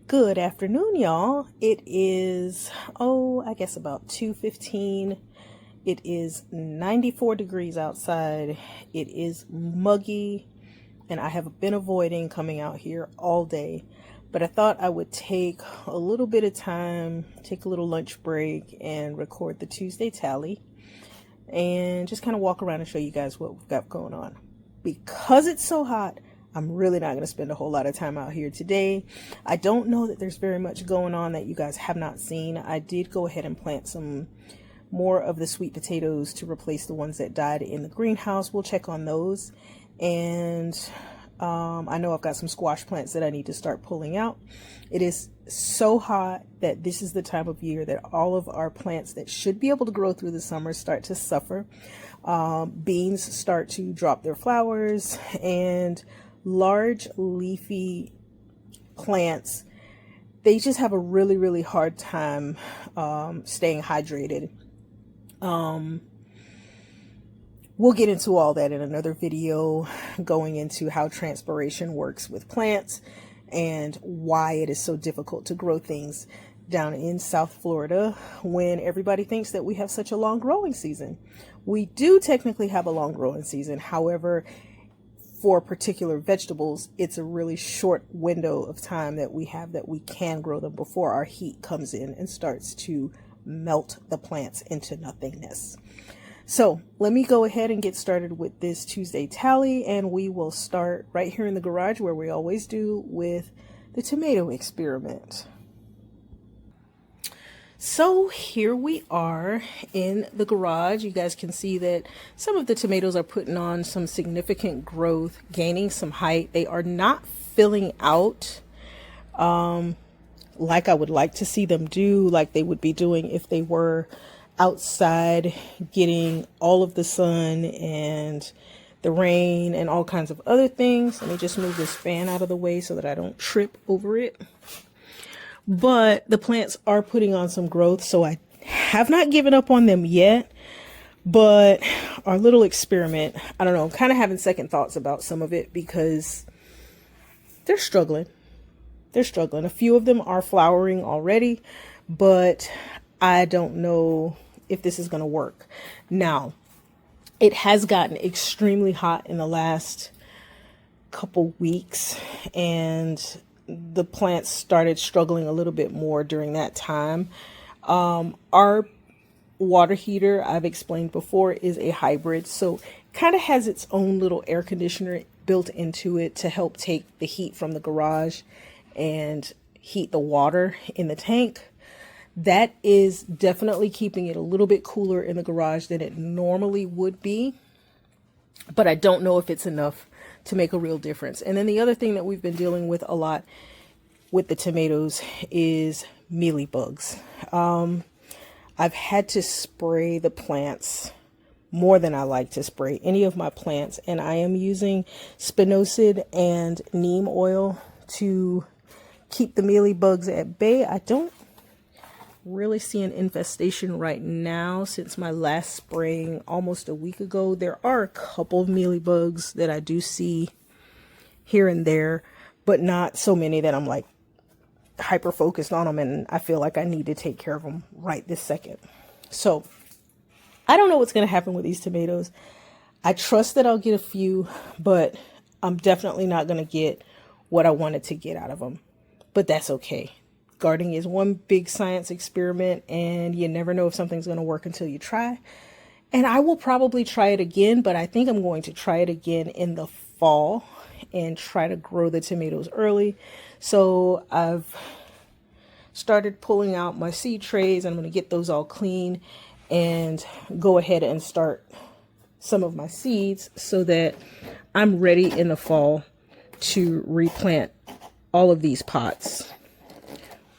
Good afternoon, y'all. It is, I guess about 2:15. It is 94 degrees outside. It is muggy, and I have been avoiding coming out here all day. But I thought I would take a little bit of time, take a little lunch break, and record the Tuesday tally, and just kind of walk around and show you guys what we've got going on. Because it's so hot, I'm really not going to spend a whole lot of time out here today. I don't know that there's very much going on that you guys have not seen. I did go ahead and plant some more of the sweet potatoes to replace the ones that died in the greenhouse. We'll check on those. And I know I've got some squash plants that I need to start pulling out. It is so hot that this is the time of year that all of our plants that should be able to grow through the summer start to suffer. Beans start to drop their flowers, and large leafy plants, they just have a really hard time staying hydrated. We'll get into all that in another video, going into how transpiration works with plants and why it is so difficult to grow things down in South Florida when everybody thinks that we have such a long growing season. We do technically have a long growing season. However, for particular vegetables, it's a really short window of time that we have that we can grow them before our heat comes in and starts to melt the plants into nothingness. So let me go ahead and get started with this Tuesday tally, and we will start right here in the garage where we always do with the tomato experiment. So here we are in the garage. You guys can see that some of the tomatoes are putting on some significant growth, gaining some height. They are not filling out like I would like to see them do, like they would be doing if they were outside getting all of the sun and the rain and all kinds of other things. Let me just move this fan out of the way so that I don't trip over it. But the plants are putting on some growth, so I have not given up on them yet. But our little experiment, I don't know, I'm kind of having second thoughts about some of it because they're struggling. They're struggling. A few of them are flowering already, but I don't know if this is going to work. Now, it has gotten extremely hot in the last couple weeks, and the plants started struggling a little bit more during that time. Our water heater, I've explained before, is a hybrid, so kind of has its own little air conditioner built into it to help take the heat from the garage and heat the water in the tank. That is definitely keeping it a little bit cooler in the garage than it normally would be, but I don't know if it's enough to make a real difference. And then the other thing that we've been dealing with a lot with the tomatoes is mealybugs. I've had to spray the plants more than I like to spray any of my plants, and I am using spinosad and neem oil to keep the mealybugs at bay. I don't really see an infestation right now since my last spraying almost a week ago. There are a couple of mealybugs that I do see here and there, but not so many that I'm like hyper focused on them and I feel like I need to take care of them right this second. So I don't know what's going to happen with these tomatoes. I trust that I'll get a few, but I'm definitely not going to get what I wanted to get out of them, but that's okay. Gardening is one big science experiment, and you never know if something's going to work until you try. And I will probably try it again, but I think I'm going to try it again in the fall and try to grow the tomatoes early. So I've started pulling out my seed trays. I'm going to get those all clean and go ahead and start some of my seeds so that I'm ready in the fall to replant all of these pots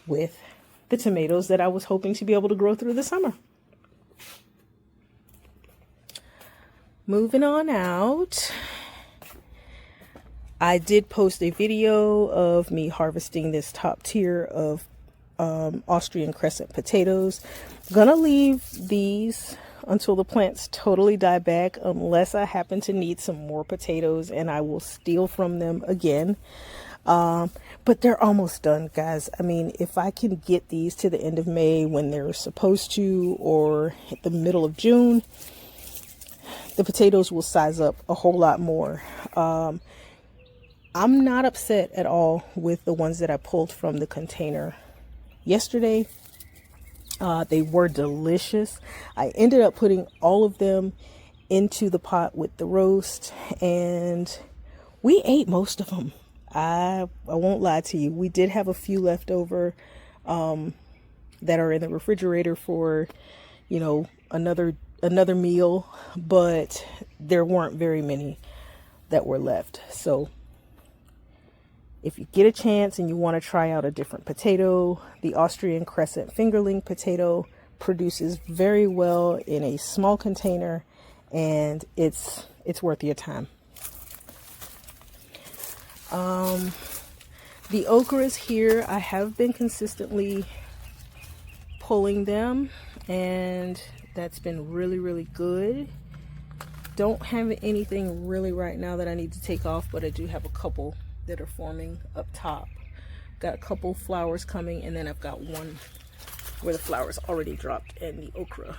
with the tomatoes that I was hoping to be able to grow through the summer. Moving on out, I did post a video of me harvesting this top tier of Austrian crescent potatoes. I'm gonna leave these until the plants totally die back, unless I happen to need some more potatoes and I will steal from them again. But they're almost done, guys. I mean, if I can get these to the end of May when they're supposed to, or at the middle of June, the potatoes will size up a whole lot more. I'm not upset at all with the ones that I pulled from the container yesterday. They were delicious. I ended up putting all of them into the pot with the roast, and we ate most of them. I won't lie to you. We did have a few left over that are in the refrigerator for, you know, another meal, but there weren't very many that were left. So if you get a chance and you want to try out a different potato, the Austrian Crescent fingerling potato produces very well in a small container, and it's worth your time. The okras here, I have been consistently pulling them, and that's been really, really good. Don't have anything really right now that I need to take off, but I do have a couple that are forming up top. Got a couple flowers coming, and then I've got one where the flowers already dropped and the okra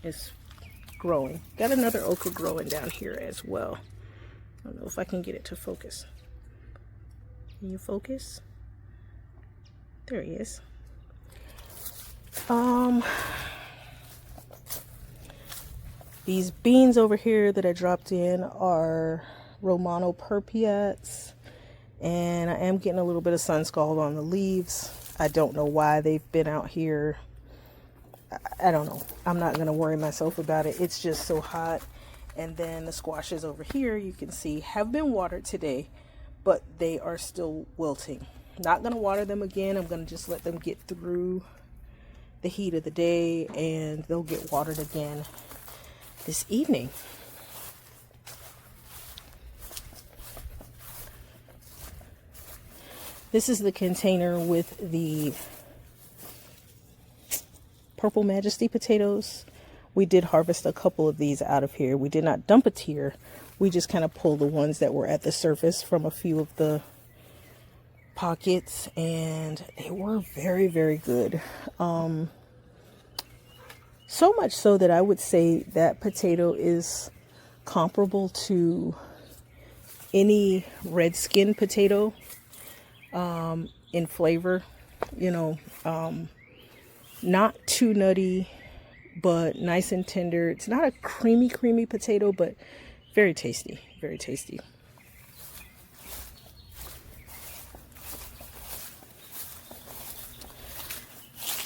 is growing. Got another okra growing down here as well. I don't know if I can get it to focus. Can you focus? There he is. These beans over here that I dropped in are Romano Perpiats, and I am getting a little bit of sun scald on the leaves. I don't know why they've been out here. I don't know. I'm not going to worry myself about it. It's just so hot. And then the squashes over here, you can see, have been watered today, but they are still wilting. Not going to water them again. I'm going to just let them get through the heat of the day, and they'll get watered again this evening. This is the container with the Purple Majesty potatoes. We did harvest a couple of these out of here. We did not dump a tier. We just kind of pulled the ones that were at the surface from a few of the pockets, and they were very, very good. So much so that I would say that potato is comparable to any red skin potato in flavor. You know, not too nutty, but nice and tender. It's not a creamy potato, but very tasty, very tasty.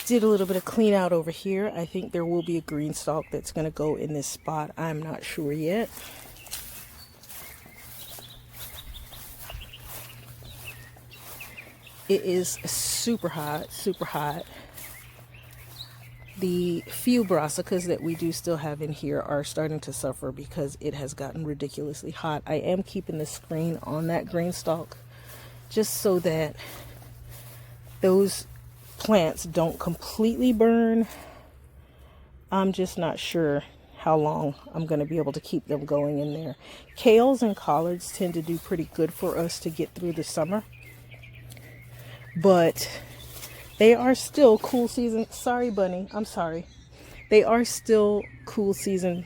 Did a little bit of clean out over here. I think there will be a green stalk that's going to go in this spot. I'm not sure yet. It is super hot, super hot. The few brassicas that we do still have in here are starting to suffer because it has gotten ridiculously hot. I am keeping the screen on that green stalk just so that those plants don't completely burn. I'm just not sure how long I'm going to be able to keep them going in there. Kales and collards tend to do pretty good for us to get through the summer, but they are still cool season. Sorry, bunny. I'm sorry. They are still cool season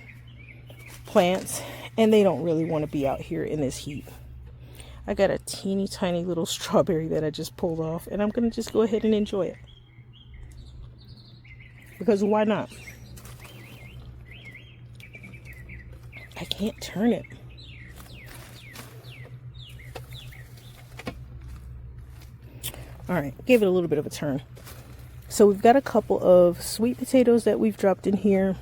plants, and they don't really want to be out here in this heat. I got a teeny tiny little strawberry that I just pulled off, and I'm going to just go ahead and enjoy it. Because why not? I can't turn it. All right, give it a little bit of a turn. So we've got a couple of sweet potatoes that we've dropped in here.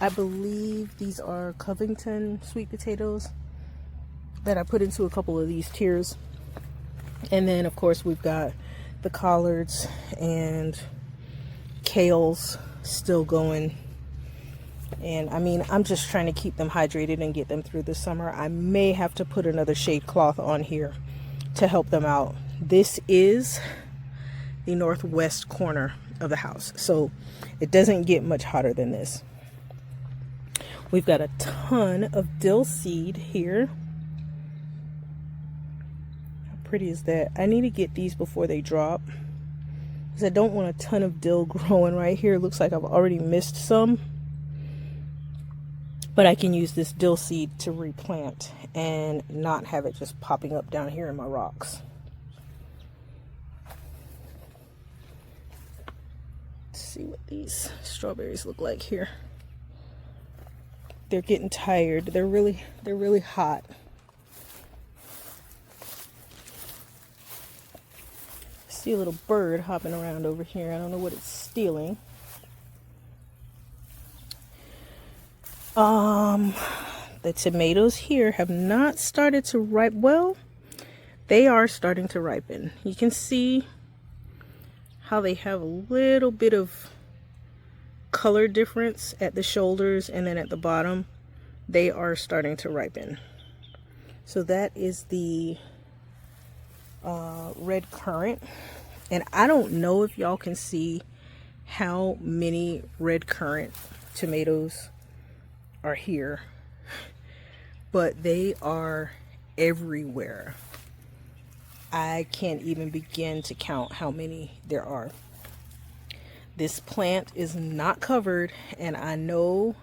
I believe these are Covington sweet potatoes that I put into a couple of these tiers. And then, of course, we've got the collards and kales still going. And I mean, I'm just trying to keep them hydrated and get them through the summer. I may have to put another shade cloth on here to help them out. This is the northwest corner of the house, so it doesn't get much hotter than this. We've got a ton of dill seed here. pretty is that? I need to get these before they drop, because I don't want a ton of dill growing right here. It looks like I've already missed some, but I can use this dill seed to replant and not have it just popping up down here in my rocks. Let's see what these strawberries look like here. They're getting tired. They're really hot. See a little bird hopping around over here. I don't know what it's stealing. The tomatoes here have not started to ripen. Well, they are starting to ripen. You can see how they have a little bit of color difference at the shoulders, and then at the bottom they are starting to ripen. So that is the red currant, and I don't know if y'all can see how many red currant tomatoes are here, but they are everywhere. I can't even begin to count how many there are. This plant is not covered, and I know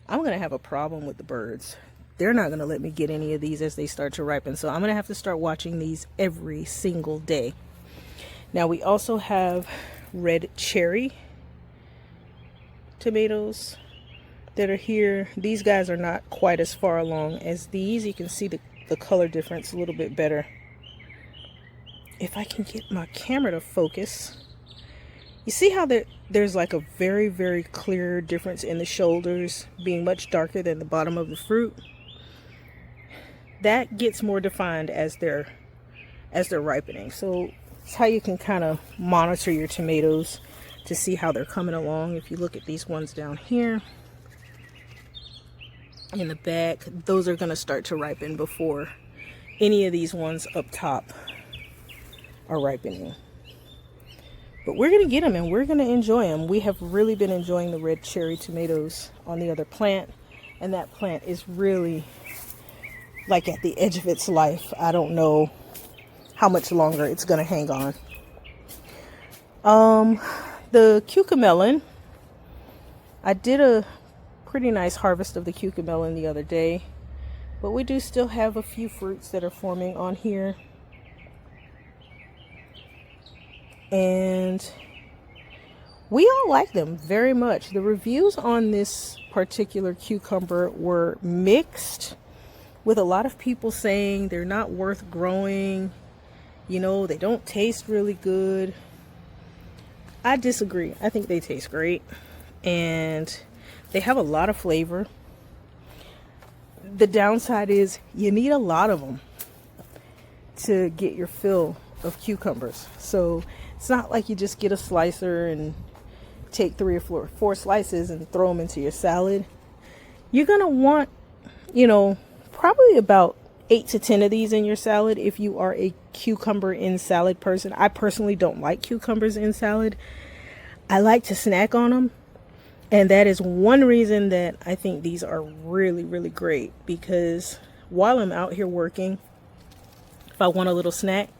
I'm gonna have a problem with the birds. They're not gonna let me get any of these as they start to ripen, so I'm gonna have to start watching these every single day. Now we also have red cherry tomatoes that are here. These guys are not quite as far along as these. You can see the color difference a little bit better. If I can get my camera to focus, you see how there's like a very clear difference in the shoulders being much darker than the bottom of the fruit. That gets more defined as they're ripening. So it's how you can kind of monitor your tomatoes to see how they're coming along. If you look at these ones down here in the back, those are going to start to ripen before any of these ones up top are ripening. But we're going to get them and we're going to enjoy them. We have really been enjoying the red cherry tomatoes on the other plant, and that plant is really like at the edge of its life. I don't know how much longer it's going to hang on. The cucamelon, I did a pretty nice harvest of the cucamelon the other day, but we do still have a few fruits that are forming on here. And we all like them very much. The reviews on this particular cucumber were mixed, with a lot of people saying they're not worth growing. You know, they don't taste really good. I disagree. I think they taste great, and they have a lot of flavor. The downside is you need a lot of them to get your fill of cucumbers. So it's not like you just get a slicer and take 3 or 4 slices and throw them into your salad. You're going to want, you know, probably about 8 to 10 of these in your salad if you are a cucumber in salad person. I personally don't like cucumbers in salad. I like to snack on them. And that is one reason that I think these are really great, because while I'm out here working, if I want a little snack,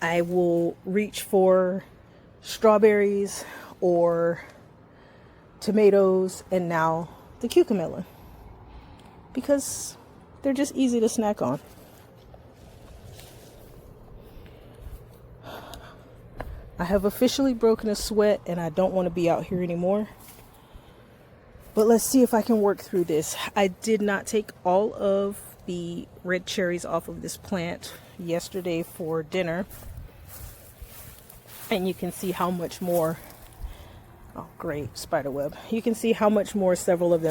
I will reach for strawberries or tomatoes, and now the cucamelon, because they're just easy to snack on. I have officially broken a sweat and I don't want to be out here anymore. But let's see if I can work through this. I did not take all of the red cherries off of this plant yesterday for dinner. And you can see how much more, oh great, spider web. You can see how much more several of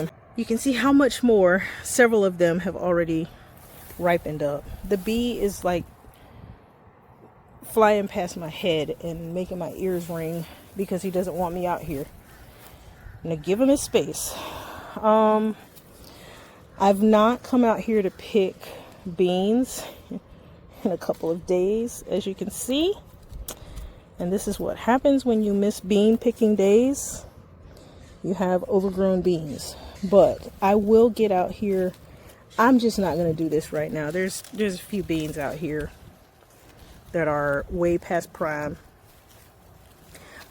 them have already ripened up. The bee is like flying past my head and making my ears ring because he doesn't want me out here. I'm gonna give him his space. I've not come out here to pick beans in a couple of days, as you can see. And this is what happens when you miss bean picking days. You have overgrown beans. But I will get out here. I'm just not going to do this right now. There's a few beans out here that are way past prime.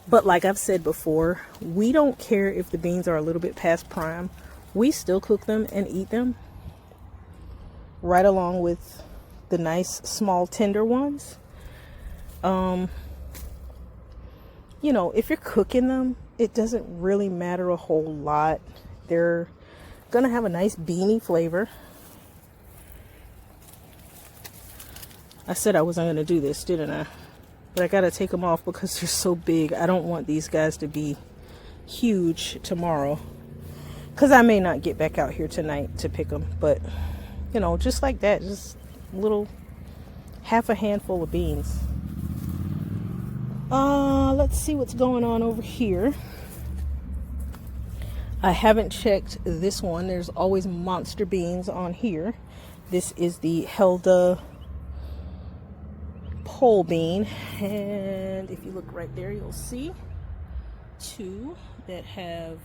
But like I've said before, we don't care if the beans are a little bit past prime. We still cook them and eat them right along with the nice small tender ones. You know, if you're cooking them, it doesn't really matter a whole lot. They're gonna have a nice beany flavor. I said I wasn't gonna do this, didn't I? But I gotta take them off because they're so big. I don't want these guys to be huge tomorrow, because I may not get back out here tonight to pick them. But you know, just like that, just little half a handful of beans. Let's see what's going on over here. I haven't checked this one. There's always monster beans on here. This is the Helda pole bean, and if you look right there, you'll see two that have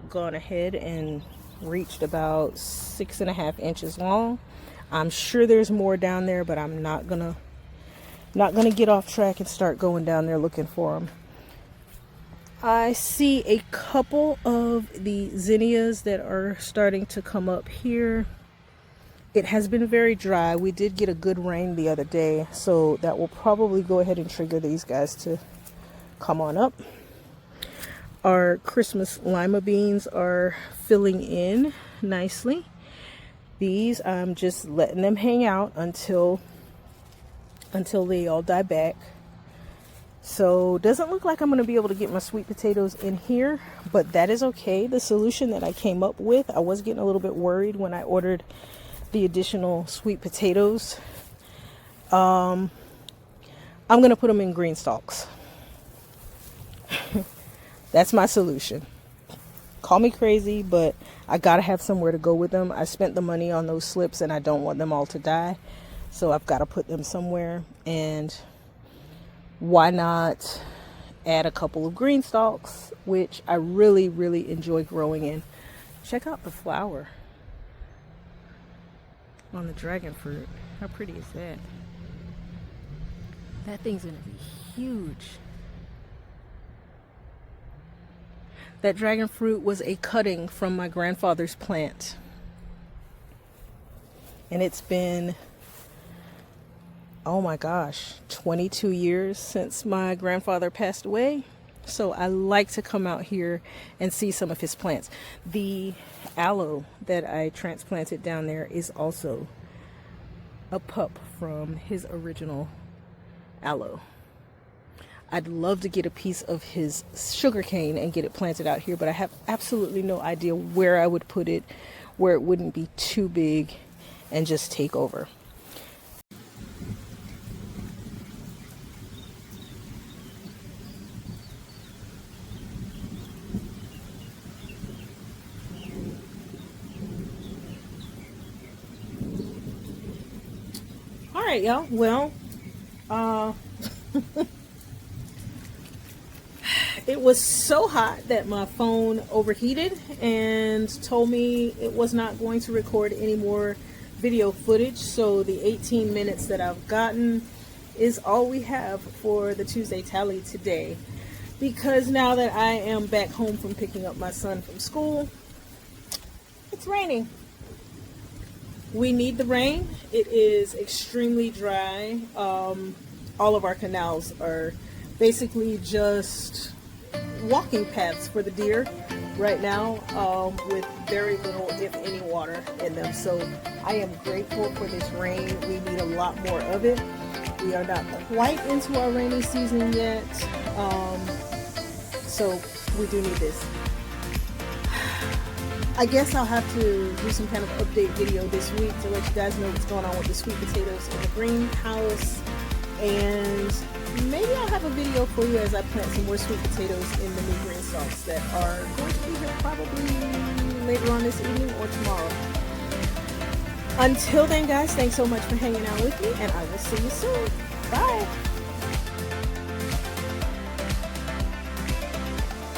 gone ahead and reached about 6.5 inches long. I'm sure there's more down there, but I'm not gonna get off track and start going down there looking for them. I see a couple of the zinnias that are starting to come up here. It has been very dry. We did get a good rain the other day, so that will probably go ahead and trigger these guys to come on up. Our Christmas lima beans are filling in nicely. These, I'm just letting them hang out until they all die back. So doesn't look like I'm going to be able to get my sweet potatoes in here, but that is okay. The solution that I came up with, I was getting a little bit worried when I ordered the additional sweet potatoes. I'm going to put them in green stalks. That's my solution. Call me crazy, but I got to have somewhere to go with them. I spent the money on those slips and I don't want them all to die. So I've got to put them somewhere, and why not add a couple of green stalks, which I really, really enjoy growing in. Check out the flower on the dragon fruit. How pretty is that? That thing's gonna be huge. That dragon fruit was a cutting from my grandfather's plant, and it's been, oh my gosh, 22 years since my grandfather passed away. So I like to come out here and see some of his plants. The aloe that I transplanted down there is also a pup from his original aloe. I'd love to get a piece of his sugarcane and get it planted out here, but I have absolutely no idea where I would put it, where it wouldn't be too big and just take over. All right, y'all. Well, it was so hot that my phone overheated and told me it was not going to record any more video footage. So the 18 minutes that I've gotten is all we have for the Tuesday tally today. Because now that I am back home from picking up my son from school, it's raining. We need the rain. It is extremely dry. All of our canals are basically just walking paths for the deer right now, with very little, if any, water in them. So I am grateful for this rain. We need a lot more of it. We are not quite into our rainy season yet, so we do need this. I guess I'll have to do some kind of update video this week to let you guys know what's going on with the sweet potatoes in the greenhouse, and maybe I'll have a video for you as I plant some more sweet potatoes in the new green stalks that are going to be here probably later on this evening or tomorrow. Until then, guys, thanks so much for hanging out with me, and I will see you soon. Bye!